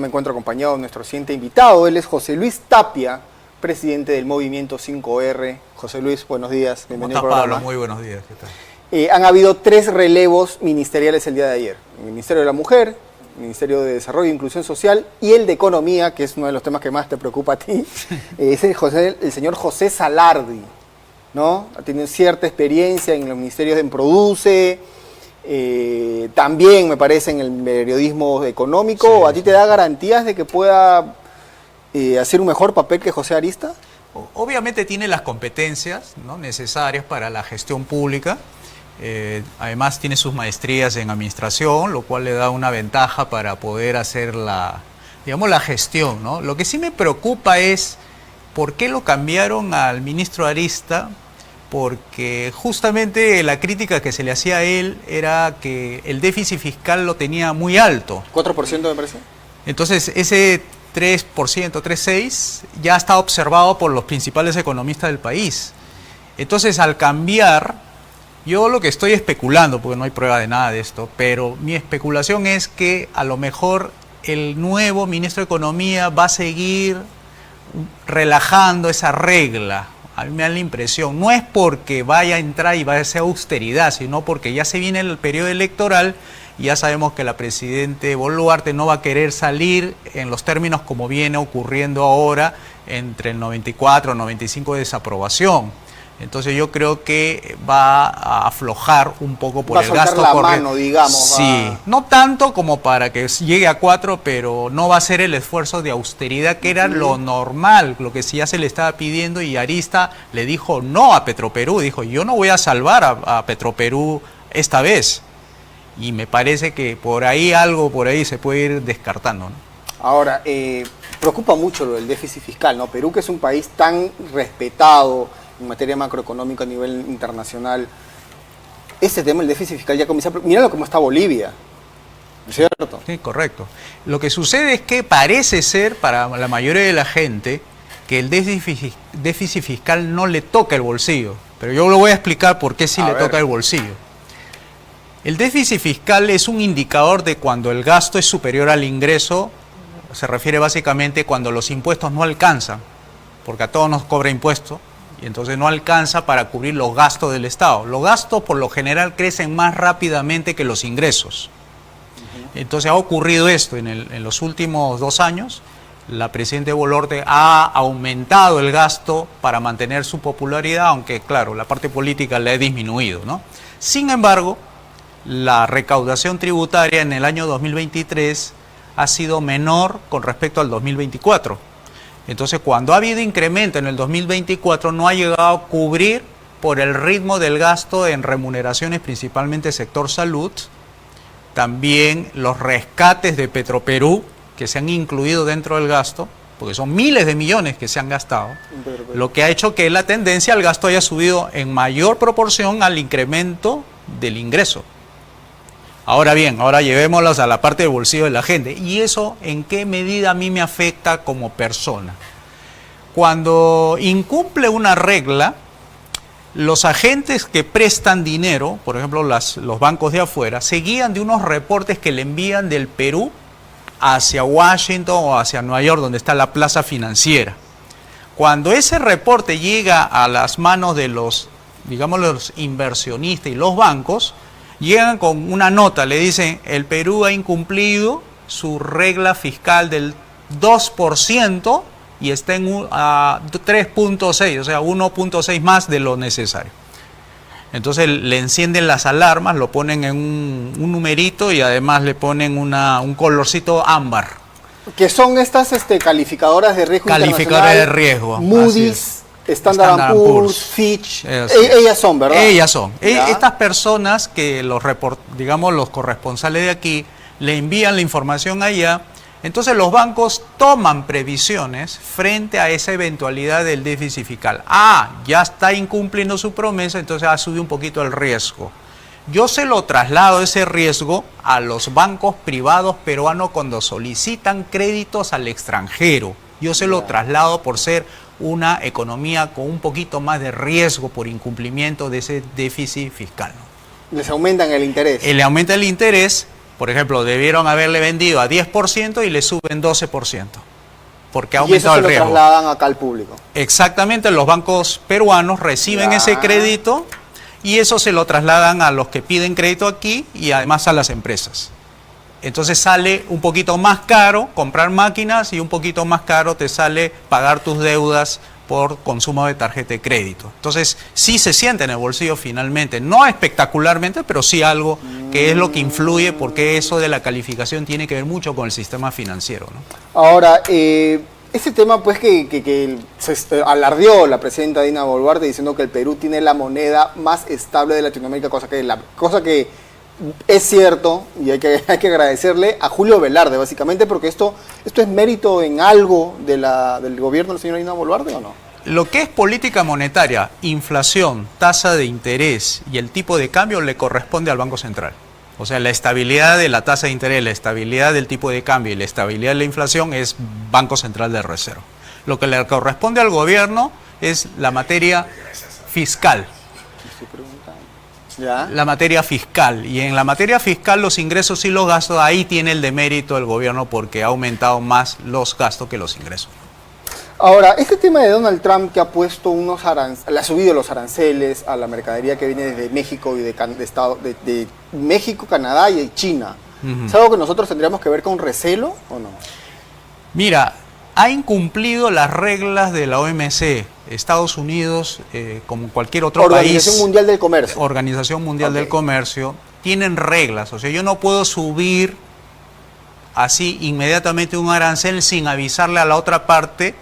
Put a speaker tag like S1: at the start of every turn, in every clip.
S1: Me encuentro acompañado de nuestro siguiente invitado. Él es José Luis Tapia, presidente del Movimiento 5R. José Luis, buenos días.
S2: Bienvenido al programa. Pablo, muy buenos días. ¿Qué tal?
S1: Han habido 3 relevos ministeriales el día de ayer. El Ministerio de la Mujer, el Ministerio de Desarrollo e Inclusión Social y el de Economía, que es uno de los temas que más te preocupa a ti. Es el señor José Salardi, ¿no? Ha tenido cierta experiencia en los ministerios de Produce, también me parece en el periodismo económico. Sí, ¿a ti te da garantías de que pueda hacer un mejor papel que José Arista?
S2: Obviamente tiene las competencias, ¿no?, necesarias para la gestión pública. Además tiene sus maestrías en administración, lo cual le da una ventaja para poder hacer la gestión, ¿no? Lo que sí me preocupa es por qué lo cambiaron al ministro Arista, porque justamente la crítica que se le hacía a él era que el déficit fiscal lo tenía muy alto.
S1: ¿4% me parece?
S2: Entonces ese 3%, 3,6% ya está observado por los principales economistas del país. Entonces al cambiar, yo lo que estoy especulando, porque no hay prueba de nada de esto, pero mi especulación es que a lo mejor el nuevo ministro de Economía va a seguir relajando esa regla. A mí me da la impresión, no es porque vaya a entrar y vaya a ser austeridad, sino porque ya se viene el periodo electoral y ya sabemos que la presidente Boluarte no va a querer salir en los términos como viene ocurriendo ahora entre el 94 y el 95 de desaprobación. Entonces yo creo que va a aflojar un poco por el gasto
S1: corriente. Mano, digamos.
S2: Sí, no tanto como para que llegue a 4, pero no va a ser el esfuerzo de austeridad que era lo normal, lo que sí ya se le estaba pidiendo, y Arista le dijo no a Petroperú, dijo yo no voy a salvar a Petroperú esta vez. Y me parece que algo por ahí se puede ir descartando, ¿no?
S1: Ahora, preocupa mucho lo del déficit fiscal, ¿no? Perú, que es un país tan respetado en materia macroeconómica a nivel internacional, ese tema, el déficit fiscal, ya comienza a... Míralo cómo está Bolivia, ¿no es cierto?
S2: Sí, correcto. Lo que sucede es que parece ser, para la mayoría de la gente, que el déficit fiscal no le toca el bolsillo. Pero yo lo voy a explicar por qué sí le toca el bolsillo. El déficit fiscal es un indicador de cuando el gasto es superior al ingreso. Se refiere básicamente cuando los impuestos no alcanzan, porque a todos nos cobra impuesto, y entonces no alcanza para cubrir los gastos del Estado. Los gastos por lo general crecen más rápidamente que los ingresos. Entonces ha ocurrido esto en los últimos 2 años. La presidenta Boluarte ha aumentado el gasto para mantener su popularidad, aunque claro, la parte política le ha disminuido, ¿no? Sin embargo, la recaudación tributaria en el año 2023 ha sido menor con respecto al 2024. Entonces, cuando ha habido incremento en el 2024, no ha llegado a cubrir por el ritmo del gasto en remuneraciones, principalmente sector salud, también los rescates de Petroperú, que se han incluido dentro del gasto, porque son miles de millones que se han gastado, lo que ha hecho que la tendencia al gasto haya subido en mayor proporción al incremento del ingreso. Ahora bien, ahora llevémoslos a la parte del bolsillo de la gente. ¿Y eso en qué medida a mí me afecta como persona? Cuando incumple una regla, los agentes que prestan dinero, por ejemplo los bancos de afuera, se guían de unos reportes que le envían del Perú hacia Washington o hacia Nueva York, donde está la plaza financiera. Cuando ese reporte llega a las manos de los inversionistas y los bancos, llegan con una nota, le dicen, el Perú ha incumplido su regla fiscal del 2% y está en 3,6, o sea, 1,6 más de lo necesario. Entonces le encienden las alarmas, lo ponen en un numerito y además le ponen un colorcito ámbar.
S1: Que son estas calificadoras de riesgo
S2: Calificadoras de riesgo.
S1: Moody's, Standard & Poor's, Fitch, ellas son, ¿verdad?
S2: Ellas son. Estas personas que los corresponsales de aquí le envían la información allá, entonces los bancos toman previsiones frente a esa eventualidad del déficit fiscal. Ya está incumpliendo su promesa, entonces ha subido un poquito el riesgo. Yo se lo traslado ese riesgo a los bancos privados peruanos cuando solicitan créditos al extranjero. Yo se lo traslado por ser una economía con un poquito más de riesgo por incumplimiento de ese déficit fiscal.
S1: Les aumentan el interés.
S2: Le aumenta el interés Por ejemplo, debieron haberle vendido a 10% y le suben 12%, porque ha
S1: Y eso
S2: aumentado
S1: se
S2: el
S1: lo
S2: riesgo.
S1: trasladan acá al público.
S2: Exactamente, los bancos peruanos reciben
S1: Ya.
S2: ese crédito y eso se lo trasladan a los que piden crédito aquí y además a las empresas. Entonces sale un poquito más caro comprar máquinas y un poquito más caro te sale pagar tus deudas por consumo de tarjeta de crédito. Entonces sí se siente en el bolsillo finalmente, no espectacularmente, pero sí algo que es lo que influye, porque eso de la calificación tiene que ver mucho con el sistema financiero, ¿no?
S1: Ahora, ese tema pues que se alardeó la presidenta Dina Boluarte diciendo que el Perú tiene la moneda más estable de Latinoamérica, cosa que es cierto, y hay que agradecerle a Julio Velarde básicamente, porque esto es mérito en algo del gobierno del señor Dina Boluarte, ¿o no?
S2: Lo que es política monetaria, inflación, tasa de interés y el tipo de cambio le corresponde al Banco Central. O sea, la estabilidad de la tasa de interés, la estabilidad del tipo de cambio y la estabilidad de la inflación es Banco Central de Reserva. Lo que le corresponde al gobierno es la materia fiscal.
S1: ¿Ya?
S2: La materia fiscal. Y en la materia fiscal, los ingresos y los gastos, ahí tiene el demérito el gobierno porque ha aumentado más los gastos que los ingresos.
S1: Ahora, este tema de Donald Trump que ha puesto le ha subido los aranceles a la mercadería que viene desde México y de México, Canadá y China. ¿Es algo que nosotros tendríamos que ver con recelo o no?
S2: Mira, ha incumplido las reglas de la OMC. Estados Unidos, como cualquier otro
S1: Organización
S2: país,
S1: Mundial del Comercio.
S2: Organización Mundial del Comercio, tienen reglas. O sea, yo no puedo subir así inmediatamente un arancel sin avisarle a la otra parte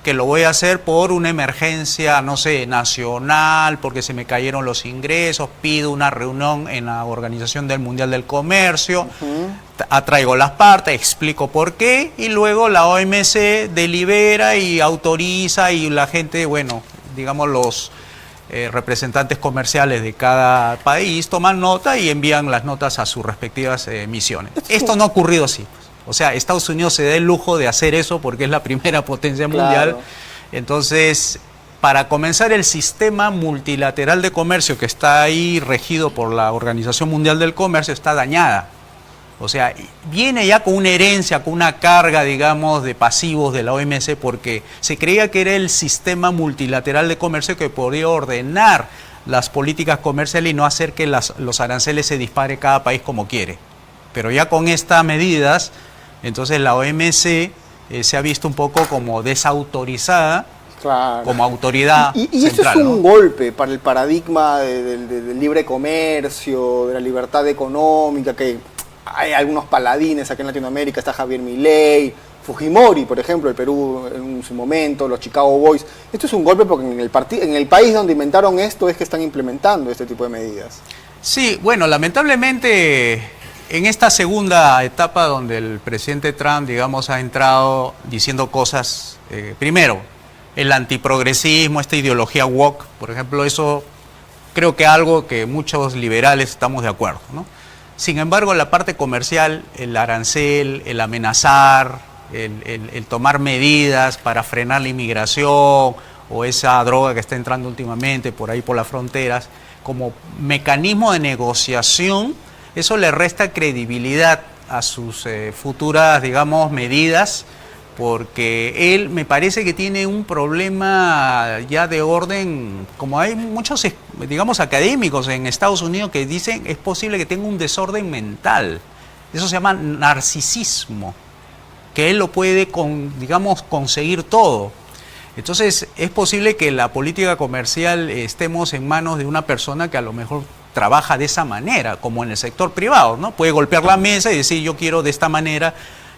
S2: que lo voy a hacer por una emergencia, no sé, nacional, porque se me cayeron los ingresos, pido una reunión en la Organización del Mundial del Comercio, atraigo las partes, explico por qué, y luego la OMC delibera y autoriza y la gente, bueno, digamos los representantes comerciales de cada país toman nota y envían las notas a sus respectivas misiones. Esto no ha ocurrido así. O sea, Estados Unidos se da el lujo de hacer eso porque es la primera potencia mundial.
S1: Claro.
S2: Entonces, para comenzar, el sistema multilateral de comercio que está ahí regido por la Organización Mundial del Comercio está dañada. O sea, viene ya con una herencia, con una carga, digamos, de pasivos de la OMC porque se creía que era el sistema multilateral de comercio que podía ordenar las políticas comerciales y no hacer que los aranceles se dispare cada país como quiere. Pero ya con estas medidas, entonces la OMC se ha visto un poco como desautorizada,
S1: claro,
S2: como autoridad
S1: y esto
S2: central,
S1: es un
S2: ¿no?
S1: golpe para el paradigma del libre comercio, de la libertad económica, que hay algunos paladines aquí en Latinoamérica, está Javier Milei, Fujimori, por ejemplo, el Perú en su momento, los Chicago Boys. Esto es un golpe porque en el país donde inventaron esto es que están implementando este tipo de medidas.
S2: Sí, bueno, lamentablemente en esta segunda etapa donde el presidente Trump, digamos, ha entrado diciendo cosas, primero, el antiprogresismo, esta ideología woke, por ejemplo, eso creo que es algo que muchos liberales estamos de acuerdo, ¿no? Sin embargo, la parte comercial, el arancel, el amenazar, el tomar medidas para frenar la inmigración o esa droga que está entrando últimamente por ahí por las fronteras, como mecanismo de negociación, eso le resta credibilidad a sus futuras, digamos, medidas, porque él me parece que tiene un problema ya de orden, como hay muchos, digamos, académicos en Estados Unidos que dicen es posible que tenga un desorden mental. Eso se llama narcisismo, que él lo puede, digamos, conseguir todo. Entonces es posible que la política comercial estemos en manos de una persona que a lo mejor trabaja de esa manera, como en el sector privado, ¿no? Puede golpear la mesa y decir yo quiero de esta manera,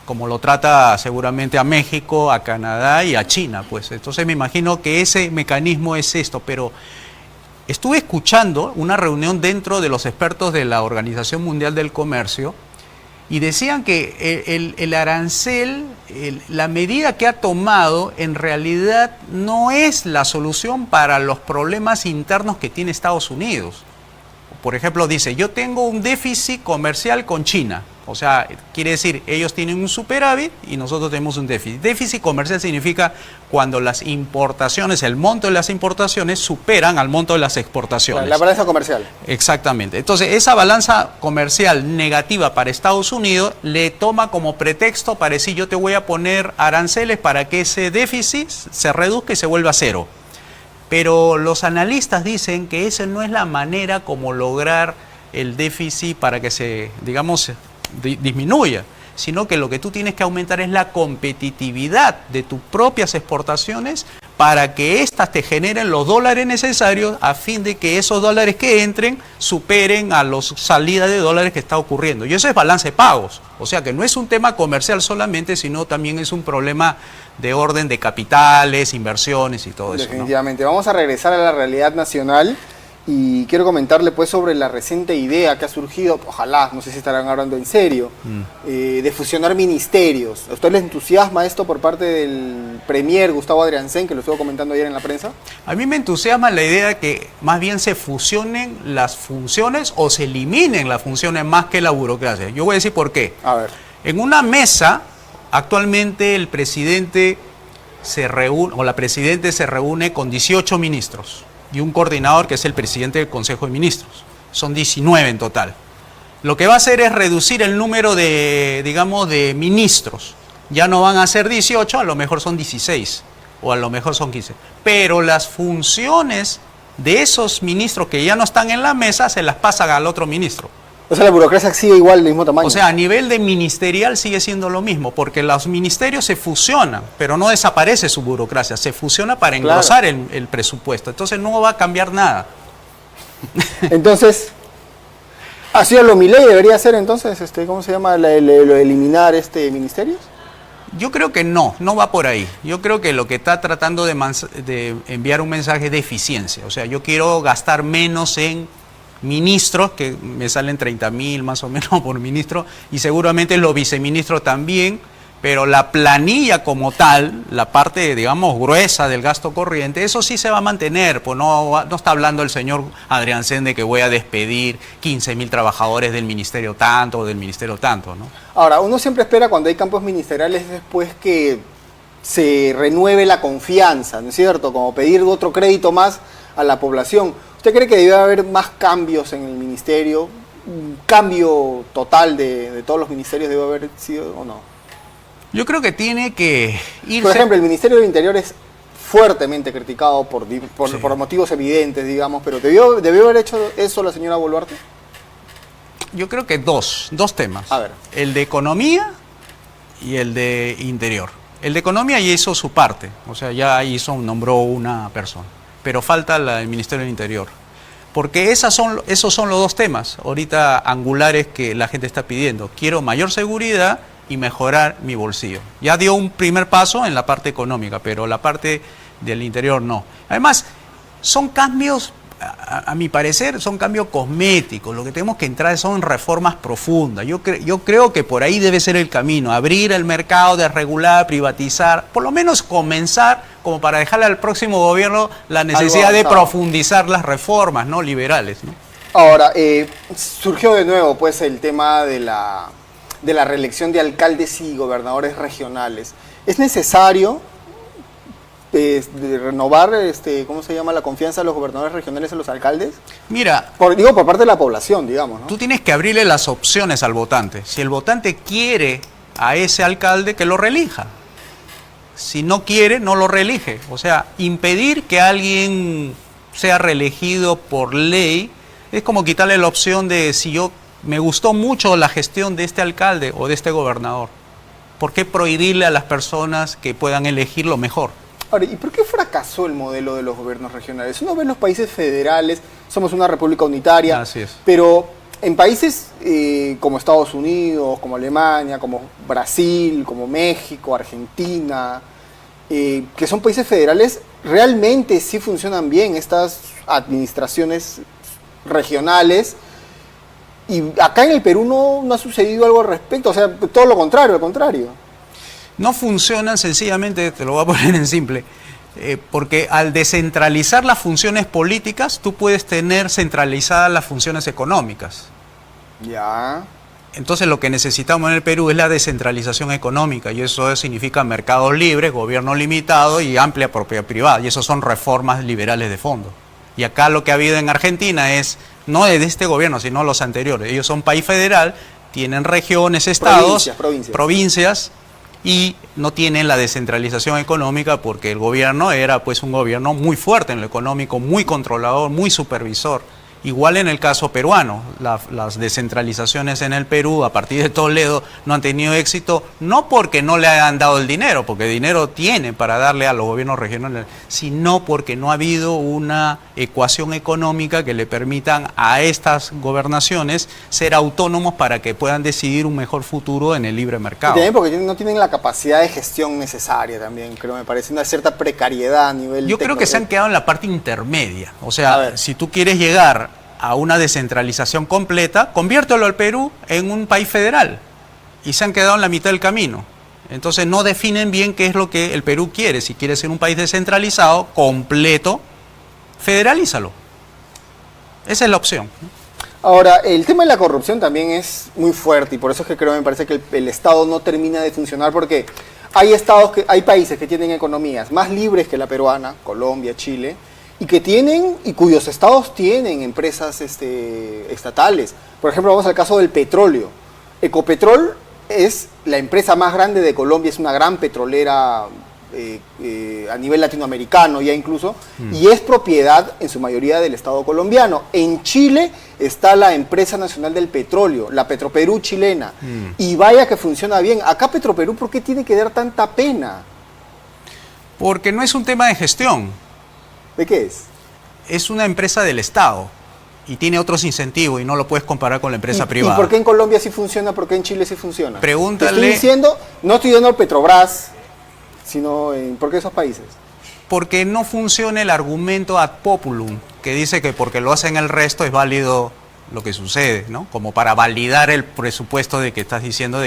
S2: como lo trata seguramente a México, a Canadá y a China, pues. Entonces me imagino que ese mecanismo es esto, pero estuve escuchando una reunión dentro de los expertos de la Organización Mundial del Comercio y decían que el arancel, la medida que ha tomado, en realidad no es la solución para los problemas internos que tiene Estados Unidos. Por ejemplo, dice, yo tengo un déficit comercial con China. O sea, quiere decir, ellos tienen un superávit y nosotros tenemos un déficit. Déficit comercial significa cuando las importaciones, el monto de las importaciones superan al monto de las exportaciones.
S1: La balanza comercial.
S2: Exactamente. Entonces, esa balanza comercial negativa para Estados Unidos le toma como pretexto para decir, yo te voy a poner aranceles para que ese déficit se reduzca y se vuelva a cero. Pero los analistas dicen que esa no es la manera como lograr el déficit para que se, digamos, disminuya, sino que lo que tú tienes que aumentar es la competitividad de tus propias exportaciones para que éstas te generen los dólares necesarios a fin de que esos dólares que entren superen a las salidas de dólares que está ocurriendo. Y eso es balance de pagos. O sea que no es un tema comercial solamente, sino también es un problema de orden de capitales, inversiones y todo eso, ¿no?
S1: Definitivamente. Vamos a regresar a la realidad nacional. Y quiero comentarle pues sobre la reciente idea que ha surgido, ojalá, no sé si estarán hablando en serio, de fusionar ministerios. ¿A usted le entusiasma esto por parte del premier Gustavo Adrianzen, que lo estuvo comentando ayer en la prensa?
S2: A mí me entusiasma la idea de que más bien se fusionen las funciones o se eliminen las funciones más que la burocracia. Yo voy a decir por qué.
S1: A ver.
S2: En una mesa, actualmente el presidente se reúne, o la presidenta se reúne con 18 ministros. Y un coordinador que es el presidente del Consejo de Ministros. Son 19 en total. Lo que va a hacer es reducir el número de, digamos, de ministros. Ya no van a ser 18, a lo mejor son 16 o a lo mejor son 15. Pero las funciones de esos ministros que ya no están en la mesa se las pasan al otro ministro.
S1: O sea, la burocracia sigue igual, del mismo tamaño.
S2: O sea, a nivel de ministerial sigue siendo lo mismo, porque los ministerios se fusionan, pero no desaparece su burocracia, se fusiona para engrosar el presupuesto. Entonces no va a cambiar nada.
S1: Entonces, ¿así lo Milei debería hacer entonces, ¿cómo se llama? Lo eliminar ministerios?
S2: Yo creo que no va por ahí. Yo creo que lo que está tratando de enviar un mensaje de eficiencia. O sea, yo quiero gastar menos en ministros, que me salen 30.000 más o menos por ministro, y seguramente los viceministros también, pero la planilla como tal, la parte, digamos, gruesa del gasto corriente, eso sí se va a mantener, pues no está hablando el señor Adrianzen de que voy a despedir 15.000 trabajadores del ministerio tanto o del ministerio tanto, ¿no? Ahora,
S1: uno siempre espera cuando hay campos ministeriales después que se renueve la confianza, ¿no es cierto? Como pedir otro crédito más a la población. ¿Usted cree que debe haber más cambios en el ministerio? ¿Un cambio total de todos los ministerios debe haber sido o no?
S2: Yo creo que tiene que irse...
S1: Por ejemplo, el Ministerio del Interior es fuertemente criticado por motivos evidentes, digamos, pero ¿debió haber hecho eso la señora Boluarte?
S2: Yo creo que dos temas.
S1: A ver.
S2: El de economía y el de interior. El de economía ya hizo su parte, o sea, ya nombró una persona, pero falta el Ministerio del Interior. Porque esos son los dos temas ahorita angulares que la gente está pidiendo. Quiero mayor seguridad y mejorar mi bolsillo. Ya dio un primer paso en la parte económica, pero la parte del interior no. Además, son cambios, a mi parecer, son cambios cosméticos. Lo que tenemos que entrar son reformas profundas. Yo creo que por ahí debe ser el camino. Abrir el mercado, desregular, privatizar, por lo menos comenzar como para dejarle al próximo gobierno la necesidad de profundizar las reformas, ¿no?, liberales, ¿no?
S1: Ahora, surgió de nuevo pues el tema de la reelección de alcaldes y gobernadores regionales. ¿Es necesario renovar, ¿cómo se llama?, la confianza de los gobernadores regionales en los alcaldes?
S2: Mira,
S1: por parte de la población, digamos, ¿no?
S2: Tú tienes que abrirle las opciones al votante. Si el votante quiere a ese alcalde, que lo reelija. Si no quiere, no lo reelige. O sea, impedir que alguien sea reelegido por ley es como quitarle la opción de si me gustó mucho la gestión de este alcalde o de este gobernador. ¿Por qué prohibirle a las personas que puedan elegir lo mejor?
S1: Ahora, ¿y por qué fracasó el modelo de los gobiernos regionales? Uno ve en los países federales, somos una república unitaria,
S2: así es,
S1: pero en países como Estados Unidos, como Alemania, como Brasil, como México, Argentina, que son países federales, realmente sí funcionan bien estas administraciones regionales. Y acá en el Perú no ha sucedido algo al respecto, o sea, todo lo contrario, al contrario.
S2: No funcionan sencillamente, te lo voy a poner en simple, porque al descentralizar las funciones políticas, tú puedes tener centralizadas las funciones económicas.
S1: Ya.
S2: Entonces lo que necesitamos en el Perú es la descentralización económica, y eso significa mercados libres, gobierno limitado y amplia propiedad privada, y eso son reformas liberales de fondo. Y acá lo que ha habido en Argentina es, no es de este gobierno, sino los anteriores. Ellos son país federal, tienen regiones, estados, provincias, y no tienen la descentralización económica porque el gobierno era pues un gobierno muy fuerte en lo económico, muy controlador, muy supervisor. Igual en el caso peruano, las descentralizaciones en el Perú a partir de Toledo no han tenido éxito, no porque no le hayan dado el dinero, porque dinero tiene para darle a los gobiernos regionales, sino porque no ha habido una ecuación económica que le permitan a estas gobernaciones ser autónomos para que puedan decidir un mejor futuro en el libre mercado.
S1: Y también porque no tienen la capacidad de gestión necesaria también, creo, me parece una cierta precariedad a nivel
S2: Yo creo que se han quedado en la parte intermedia, o sea, si tú quieres llegar a una descentralización completa, conviértelo al Perú en un país federal, y se han quedado en la mitad del camino. Entonces no definen bien qué es lo que el Perú quiere. Si quiere ser un país descentralizado, completo, federalízalo. Esa es la opción.
S1: Ahora, el tema de la corrupción también es muy fuerte, y por eso es que creo, me parece que el Estado no termina de funcionar, porque hay países que tienen economías más libres que la peruana, Colombia, Chile, y cuyos estados tienen empresas estatales. Por ejemplo, vamos al caso del petróleo. Ecopetrol es la empresa más grande de Colombia, es una gran petrolera a nivel latinoamericano ya incluso, y es propiedad en su mayoría del Estado colombiano. En Chile está la empresa nacional del petróleo, la Petroperú chilena, y vaya que funciona bien. Acá Petroperú, ¿por qué tiene que dar tanta pena?
S2: Porque no es un tema de gestión.
S1: ¿De qué es?
S2: Es una empresa del Estado y tiene otros incentivos y no lo puedes comparar con la empresa privada.
S1: ¿Y por qué en Colombia sí funciona, por qué en Chile sí funciona?
S2: Pregúntale.
S1: Te estoy diciendo, no estoy dando el Petrobras, sino ¿por qué esos países?
S2: Porque no funciona el argumento ad populum, que dice que porque lo hacen el resto es válido lo que sucede, ¿no? Como para validar el presupuesto de que estás diciendo de que